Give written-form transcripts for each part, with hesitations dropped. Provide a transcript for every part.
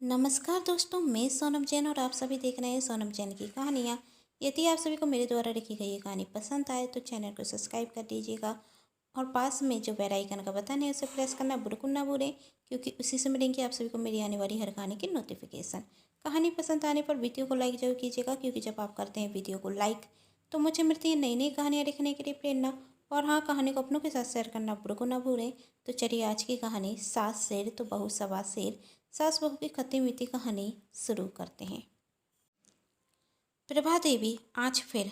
नमस्कार दोस्तों, मैं सोनम जैन और आप सभी देख रहे हैं सोनम जैन की कहानियाँ। यदि आप सभी को मेरे द्वारा लिखी गई ये कहानी पसंद आए तो चैनल को सब्सक्राइब कर दीजिएगा और पास में जो बेल आइकन का बटन है उसे प्रेस करना बिल्कुल ना भूलें, क्योंकि उसी से मिलेंगे आप सभी को मेरी आने वाली हर कहानी की नोटिफिकेशन। कहानी पसंद आने पर वीडियो को लाइक जरूर कीजिएगा, क्योंकि जब आप करते हैं वीडियो को लाइक तो मुझे मिलती है नई नई कहानियाँ लिखने के लिए प्रेरणा। और हाँ, कहानी को अपनों के साथ शेयर करना बिल्कुल ना भूलें। तो चलिए आज की कहानी सास शेर तो बहू सवा शेर, सास बहू की खट्टी मीठी कहानी शुरू करते हैं। प्रभा देवी आज फिर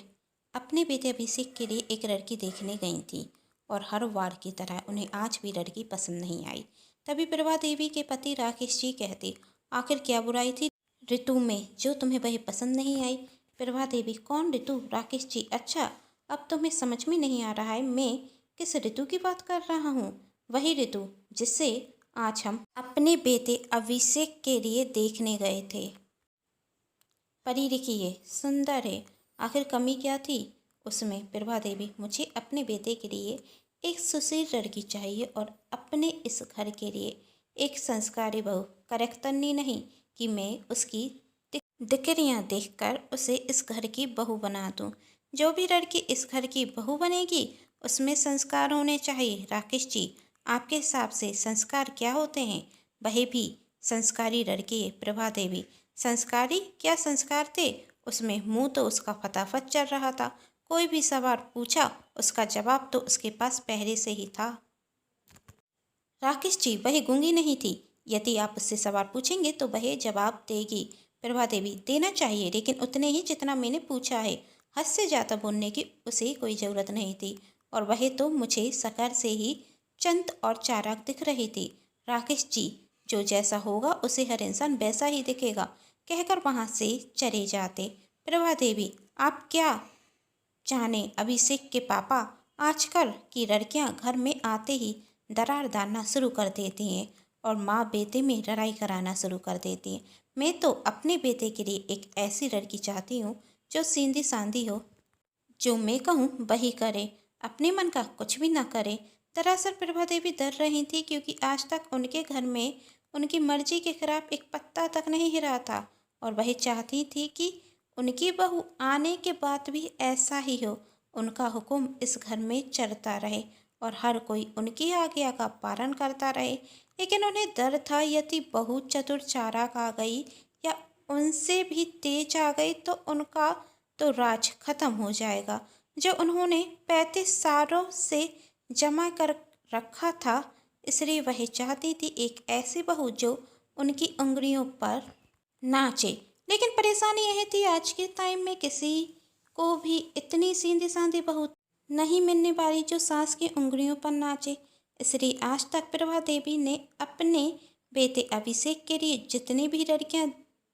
अपने बेटे अभिषेक के लिए एक लड़की देखने गई थी और हर बार की तरह उन्हें आज भी लड़की पसंद नहीं आई। तभी प्रभा देवी के पति राकेश जी कहते, आखिर क्या बुराई थी ऋतु में जो तुम्हें वही पसंद नहीं आई? प्रभा देवी, कौन ऋतु? राकेश जी, अच्छा अब तुम्हें समझ में नहीं आ रहा है मैं किस ऋतु की बात कर रहा हूँ? वही ऋतु जिससे आज हम अपने बेटे अभिषेक के लिए देखने गए थे। परी लिखिए, सुंदर है, आखिर कमी क्या थी उसमें? प्रभा देवी, मुझे अपने बेटे के लिए एक सुशील लड़की चाहिए और अपने इस घर के लिए एक संस्कारी बहू। करैक्टरनी नहीं कि मैं उसकी दिकरियाँ देखकर उसे इस घर की बहू बना दूँ। जो भी लड़की इस घर की बहू बनेगी उसमें संस्कार होने चाहिए। राकेश जी, आपके हिसाब से संस्कार क्या होते हैं? वह भी संस्कारी लड़की है। प्रभा देवी, संस्कारी? क्या संस्कार थे उसमें? मुंह तो उसका फटाफट चल रहा था, कोई भी सवाल पूछा उसका जवाब तो उसके पास पहले से ही था। राकेश जी, वह गूंगी नहीं थी, यदि आप उससे सवाल पूछेंगे तो वह जवाब देगी। प्रभा देवी, देना चाहिए लेकिन उतने ही जितना मैंने पूछा है। हद से ज़्यादा बोलने की उसे कोई ज़रूरत नहीं थी, और वह तो मुझे शक्ल से ही चंत और चालाक दिख रही थी। राकेश जी, जो जैसा होगा उसे हर इंसान वैसा ही दिखेगा, कहकर वहाँ से चले जाते। प्रभा देवी, आप क्या जाने अभिषेक के पापा आजकल की लड़कियां घर में आते ही दरार डालना शुरू कर देती हैं और माँ बेटे में लड़ाई कराना शुरू कर देती हैं। मैं तो अपने बेटे के लिए एक ऐसी लड़की चाहती हूँ जो सीधी सादी हो, जो मैं कहूँ वही करे, अपने मन का कुछ भी ना करे। दरअसल प्रभा देवी डर रही थी, क्योंकि आज तक उनके घर में उनकी मर्जी के खिलाफ एक पत्ता तक नहीं हिला था, और वह चाहती थी कि उनकी बहू आने के बाद भी ऐसा ही हो। उनका हुक्म इस घर में चलता रहे और हर कोई उनकी आज्ञा का पालन करता रहे। लेकिन उन्हें डर था, यदि बहू चतुर चालाक आ गई या उनसे भी तेज आ गई तो उनका तो राज खत्म हो जाएगा, जो उन्होंने 35 सालों से जमा कर रखा था। इसलिए वह चाहती थी एक ऐसी बहू जो उनकी उंगलियों पर नाचे। लेकिन परेशानी यह थी, आज के टाइम में किसी को भी इतनी सीधी सादी बहू नहीं मिलने वाली जो सास की उंगलियों पर नाचे। इसलिए आज तक प्रभा देवी ने अपने बेटे अभिषेक के लिए जितनी भी लड़कियां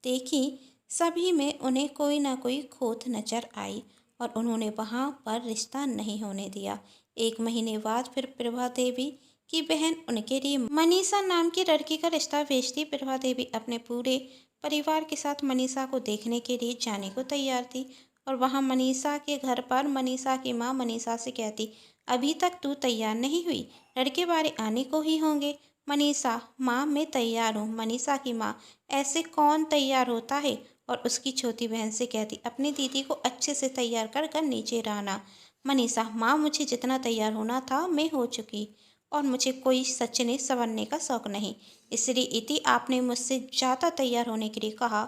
देखी, सभी में उन्हें कोई ना कोई खोट नजर आई और उन्होंने वहां पर रिश्ता नहीं होने दिया। 1 महीने बाद फिर प्रभा देवी की बहन उनके लिए मनीषा नाम की लड़की का रिश्ता भेजती। प्रभा देवी अपने पूरे परिवार के साथ मनीषा को देखने के लिए जाने को तैयार थी, और वहां मनीषा के घर पर मनीषा की माँ मनीषा से कहती, अभी तक तू तैयार नहीं हुई, लड़के वाले आने को ही होंगे। मनीषा, माँ मैं तैयार हूँ। मनीषा की माँ, ऐसे कौन तैयार होता है? और उसकी छोटी बहन से कहती, अपनी दीदी को अच्छे से तैयार कर कर नीचे रहना। मनीषा, माँ मुझे जितना तैयार होना था मैं हो चुकी, और मुझे कोई सचने संवरने का शौक नहीं, इसलिए इति आपने मुझसे ज़्यादा तैयार होने के लिए कहा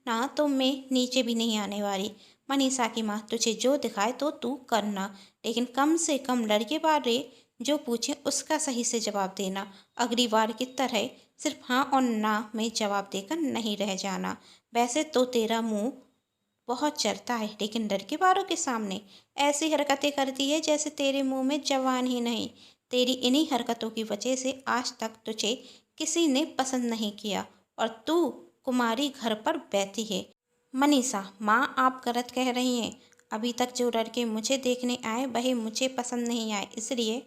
ना, तो मैं नीचे भी नहीं आने वाली। मनीषा की माँ, तुझे जो दिखाए तो तू करना, लेकिन कम से कम लड़के बारे जो पूछे उसका सही से जवाब देना। अगली बार की तरह सिर्फ हाँ और ना में जवाब देकर नहीं रह जाना। वैसे तो तेरा मुंह बहुत चलता है, लेकिन लड़के वालों के सामने ऐसी हरकतें करती है जैसे तेरे मुंह में जवान ही नहीं। तेरी इन्हीं हरकतों की वजह से आज तक तुझे किसी ने पसंद नहीं किया और तू कुमारी घर पर बैठी है। मनीषा, माँ आप गलत कह रही हैं। अभी तक जो लड़के मुझे देखने आए वह मुझे पसंद नहीं आए, इसलिए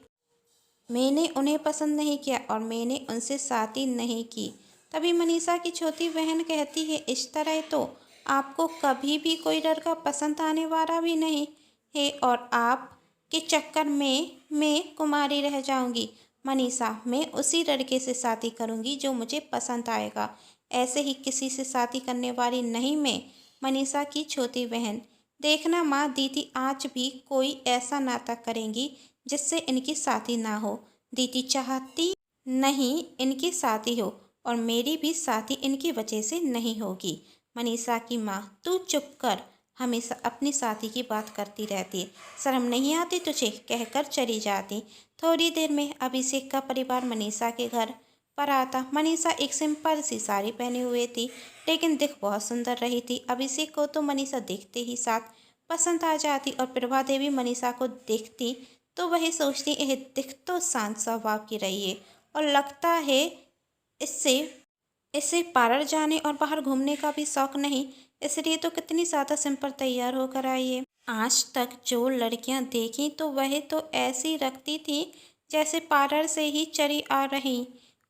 मैंने उन्हें पसंद नहीं किया और मैंने उनसे शादी नहीं की। तभी मनीषा की छोटी बहन कहती है, इस तरह तो आपको कभी भी कोई लड़का पसंद आने वाला भी नहीं है और आप के चक्कर में मैं कुमारी रह जाऊंगी। मनीषा, मैं उसी लड़के से शादी करूंगी जो मुझे पसंद आएगा। ऐसे ही किसी से शादी करने वाली नहीं मैं, मनीषा की छोटी बहन। देखना माँ, दीदी आज भी कोई ऐसा नाटक करेंगी जिससे इनकी शादी ना हो। दीदी चाहती नहीं इनकी शादी हो, और मेरी भी शादी इनकी वजह से नहीं होगी। मनीषा की माँ, तू चुप कर, हमेशा अपनी शादी की बात करती रहती है, शर्म नहीं आती तुझे, कहकर चली जाती। थोड़ी देर में अभिषेक का परिवार मनीषा के घर पर आता। मनीषा एक सिंपल सी साड़ी पहने हुए थी, लेकिन दिख बहुत सुंदर रही थी। अभिषेक को तो मनीषा देखते ही साथ पसंद आ जाती, और प्रभा देवी मनीषा को देखती तो वही सोचती, यह दिख तो शांत स्वभाव की रही है, और लगता है इससे इसे पार्लर जाने और बाहर घूमने का भी शौक नहीं, इसलिए तो कितनी ज़्यादा सिंपल तैयार होकर आई है। आज तक जो लड़कियां देखी तो वह तो ऐसी रखती थी जैसे पार्लर से ही चली आ रही।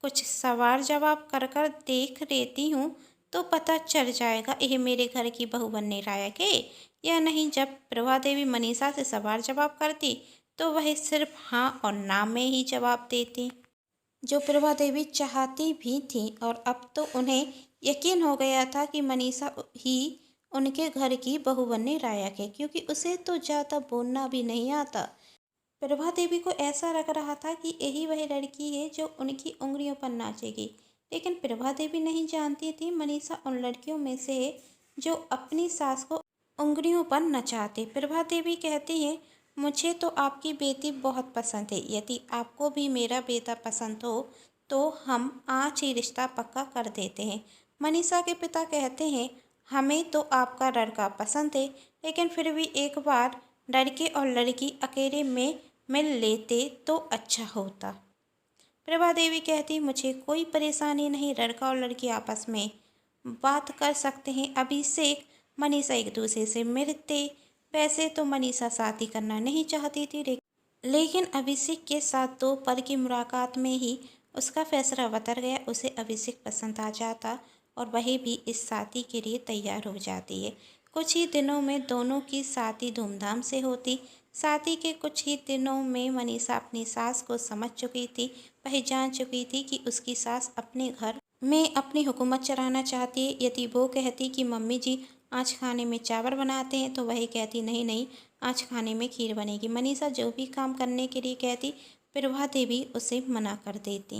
कुछ सवाल जवाब कर कर देख लेती हूँ तो पता चल जाएगा यह मेरे घर की बहू बनने लायक है या नहीं। जब प्रभा देवी मनीषा से सवाल जवाब करती तो वह सिर्फ हाँ और ना में ही जवाब देती, जो प्रभा देवी चाहती भी थी। और अब तो उन्हें यकीन हो गया था कि मनीषा ही उनके घर की बहू बनने लायक है, क्योंकि उसे तो ज़्यादा बोलना भी नहीं आता। प्रभा देवी को ऐसा लग रहा था कि यही वह लड़की है जो उनकी उंगलियों पर नाचेगी, लेकिन प्रभा देवी नहीं जानती थी मनीषा उन लड़कियों में से है जो अपनी सास को उंगलियों पर नचाते। प्रभा देवी कहती है, मुझे तो आपकी बेटी बहुत पसंद है, यदि आपको भी मेरा बेटा पसंद हो तो हम आज ही रिश्ता पक्का कर देते हैं। मनीषा के पिता कहते हैं, हमें तो आपका लड़का पसंद है, लेकिन फिर भी एक बार लड़के और लड़की अकेले में मिल लेते तो अच्छा होता। प्रभा देवी कहती, मुझे कोई परेशानी नहीं, लड़का और लड़की आपस में बात कर सकते हैं। अभिषेक मनीषा एक दूसरे से मिलते। वैसे तो मनीषा शादी करना नहीं चाहती थी, लेकिन अभिषेक के साथ 2 पल की मुलाकात में ही उसका फैसला बदल गया। उसे अभिषेक पसंद आ जाता और वही भी इस शादी के लिए तैयार हो जाती है। कुछ ही दिनों में दोनों की शादी धूमधाम से होती। शादी के कुछ ही दिनों में मनीषा अपनी सास को समझ चुकी थी। वह जान चुकी थी कि उसकी सास अपने घर में अपनी हुकूमत चलाना चाहती है। यदि वो कहती कि मम्मी जी आज खाने में चावल बनाते हैं, तो वही कहती, नहीं नहीं, आज खाने में खीर बनेगी। मनीषा जो भी काम करने के लिए कहती, प्रभा देवी उसे मना कर देती,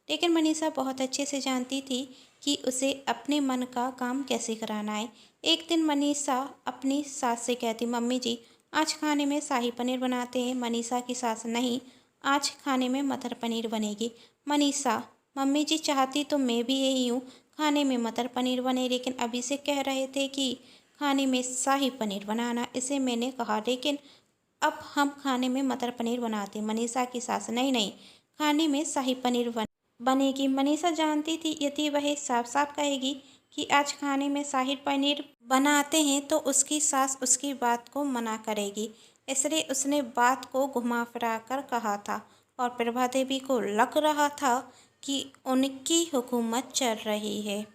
लेकिन मनीषा बहुत अच्छे से जानती थी कि उसे अपने मन का काम कैसे कराना है। एक दिन मनीषा अपनी सास से कहती, मम्मी जी आज खाने में शाही पनीर बनाते हैं। मनीषा की सास, नहीं, आज खाने में मटर पनीर बनेगी। मनीषा, मम्मी जी चाहती तो मैं भी यही हूँ, खाने में मटर पनीर बने, लेकिन अभिषेक कह रहे थे कि खाने में शाही पनीर बनाना, इसे मैंने कहा, लेकिन अब हम खाने में मटर पनीर बनाते। मनीषा की सास, नहीं नहीं, खाने में शाही पनीर बनेगी। मनीषा जानती थी यदि वह साफ साफ कहेगी कि आज खाने में शाही पनीर बनाते हैं तो उसकी सास उसकी बात को मना करेगी, इसलिए उसने बात को घुमा फिरा कर कहा था। और प्रभा देवी को लग रहा था कि उनकी हुकूमत चल रही है।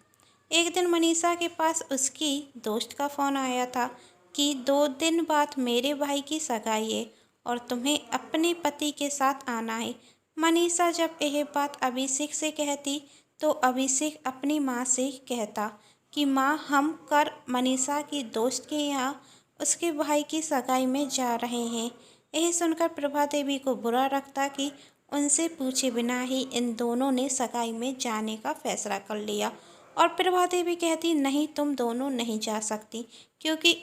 एक दिन मनीषा के पास उसकी दोस्त का फ़ोन आया था कि 2 दिन बाद मेरे भाई की सगाई है और तुम्हें अपने पति के साथ आना है। मनीषा जब यह बात अभिषेक से कहती तो अभिषेक अपनी माँ से कहता कि माँ, हम कर मनीषा की दोस्त के यहाँ उसके भाई की सगाई में जा रहे हैं। यह सुनकर प्रभा देवी को बुरा लगता कि उनसे पूछे बिना ही इन दोनों ने सगाई में जाने का फैसला कर लिया। और प्रभा देवी कहती, नहीं, तुम दोनों नहीं जा सकती, क्योंकि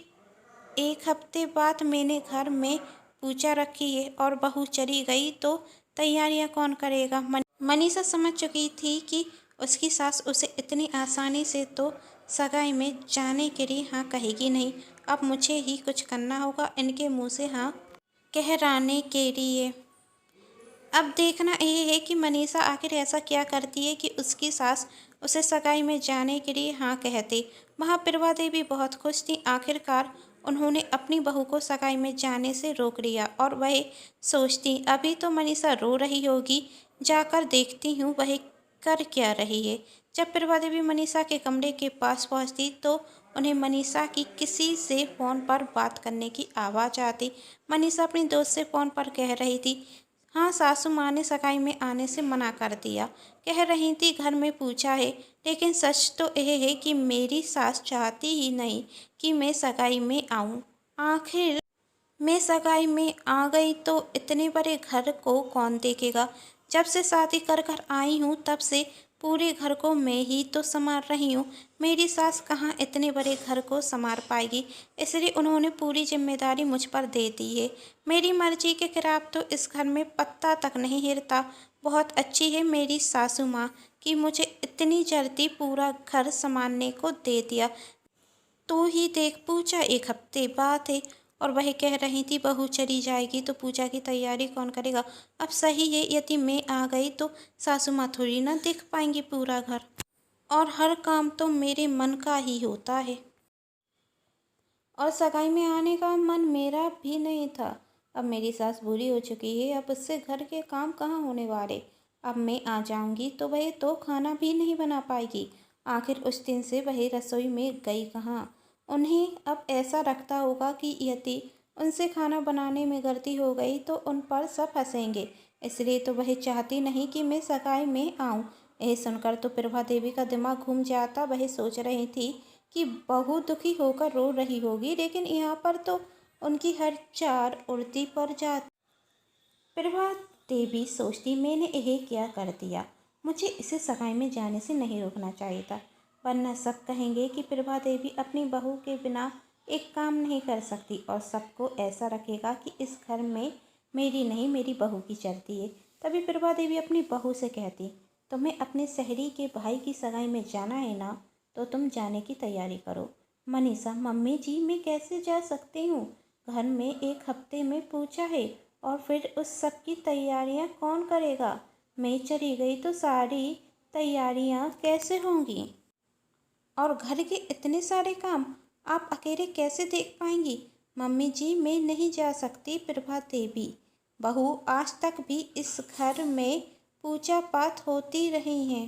1 हफ्ते बाद मैंने घर में पूजा रखी है और बहू चली गई तो तैयारियां कौन करेगा। मनीषा समझ चुकी थी कि उसकी सास उसे इतनी आसानी से तो सगाई में जाने के लिए हाँ कहेगी नहीं। अब मुझे ही कुछ करना होगा इनके मुंह से हाँ कहराने के लिए। अब देखना यह है कि मनीषा आखिर ऐसा क्या करती है कि उसकी सास उसे सगाई में जाने के लिए हाँ कहती। वहाँ प्रभा देवी बहुत खुश थी, आखिरकार उन्होंने अपनी बहू को सगाई में जाने से रोक लिया। और वह सोचती, अभी तो मनीषा रो रही होगी, जाकर देखती हूँ वह कर क्या रही है। जब प्रभा देवी मनीषा के कमरे के पास पहुँचती तो उन्हें मनीषा की किसी से फ़ोन पर बात करने की आवाज़ आती। मनीषा अपनी दोस्त से फ़ोन पर कह रही थी, हाँ, सासू माँ ने सगाई में आने से मना कर दिया, कह रही थी घर में पूछा है, लेकिन सच तो यह है कि मेरी सास चाहती ही नहीं कि मैं सगाई में आऊं। आखिर मैं सगाई में आ गई तो इतने बड़े घर को कौन देखेगा। जब से शादी कर कर आई हूँ तब से पूरे घर को मैं ही तो संभाल रही हूँ। मेरी सास कहाँ इतने बड़े घर को संभाल पाएगी, इसलिए उन्होंने पूरी जिम्मेदारी मुझ पर दे दी है। मेरी मर्जी के खिलाफ तो इस घर में पत्ता तक नहीं हिलता। बहुत अच्छी है मेरी सासू माँ कि मुझे इतनी जल्दी पूरा घर संभालने को दे दिया। तू ही देख, पूजा एक हफ्ते बाद है और वह कह रही थी बहू चली जाएगी तो पूजा की तैयारी कौन करेगा। अब सही है, यदि मैं आ गई तो सासू माँ थोड़ी ना देख पाएंगी पूरा घर, और हर काम तो मेरे मन का ही होता है। और सगाई में आने का मन मेरा भी नहीं था। अब मेरी सास बूढ़ी हो चुकी है, अब उससे घर के काम कहाँ होने वाले। अब मैं आ जाऊंगी तो वह तो खाना भी नहीं बना पाएगी। आखिर उस दिन से वह रसोई में गई कहाँ। उन्हें अब ऐसा लगता होगा कि यदि उनसे खाना बनाने में गलती हो गई तो उन पर सब हंसेंगे। इसलिए तो वह चाहती नहीं कि मैं सगाई में आऊं। यह सुनकर तो प्रभा देवी का दिमाग घूम जाता। वह सोच रही थी कि बहू दुखी होकर रो रही होगी, लेकिन यहाँ पर तो उनकी हर चार उल्टी पड़ जाती। प्रभा देवी सोचती, मैंने यह क्या कर दिया। मुझे इसे सगाई में जाने से नहीं रोकना चाहिए था, वरना सब कहेंगे कि प्रभा देवी अपनी बहू के बिना एक काम नहीं कर सकती और सबको ऐसा रखेगा कि इस घर में मेरी नहीं मेरी बहू की चलती है। तभी प्रभा देवी अपनी बहू से कहती, तुम्हें अपने सहेली के भाई की सगाई में जाना है ना, तो तुम जाने की तैयारी करो। मनीषा, मम्मी जी मैं कैसे जा सकती हूँ, घर में एक हफ्ते में पूछा है और फिर उस सब की तैयारियाँ कौन करेगा। मैं चली गई तो सारी तैयारियाँ कैसे होंगी, और घर के इतने सारे काम आप अकेले कैसे देख पाएंगी। मम्मी जी मैं नहीं जा सकती। प्रभा देवी, बहू आज तक भी इस घर में पूजा पाठ होती रही हैं।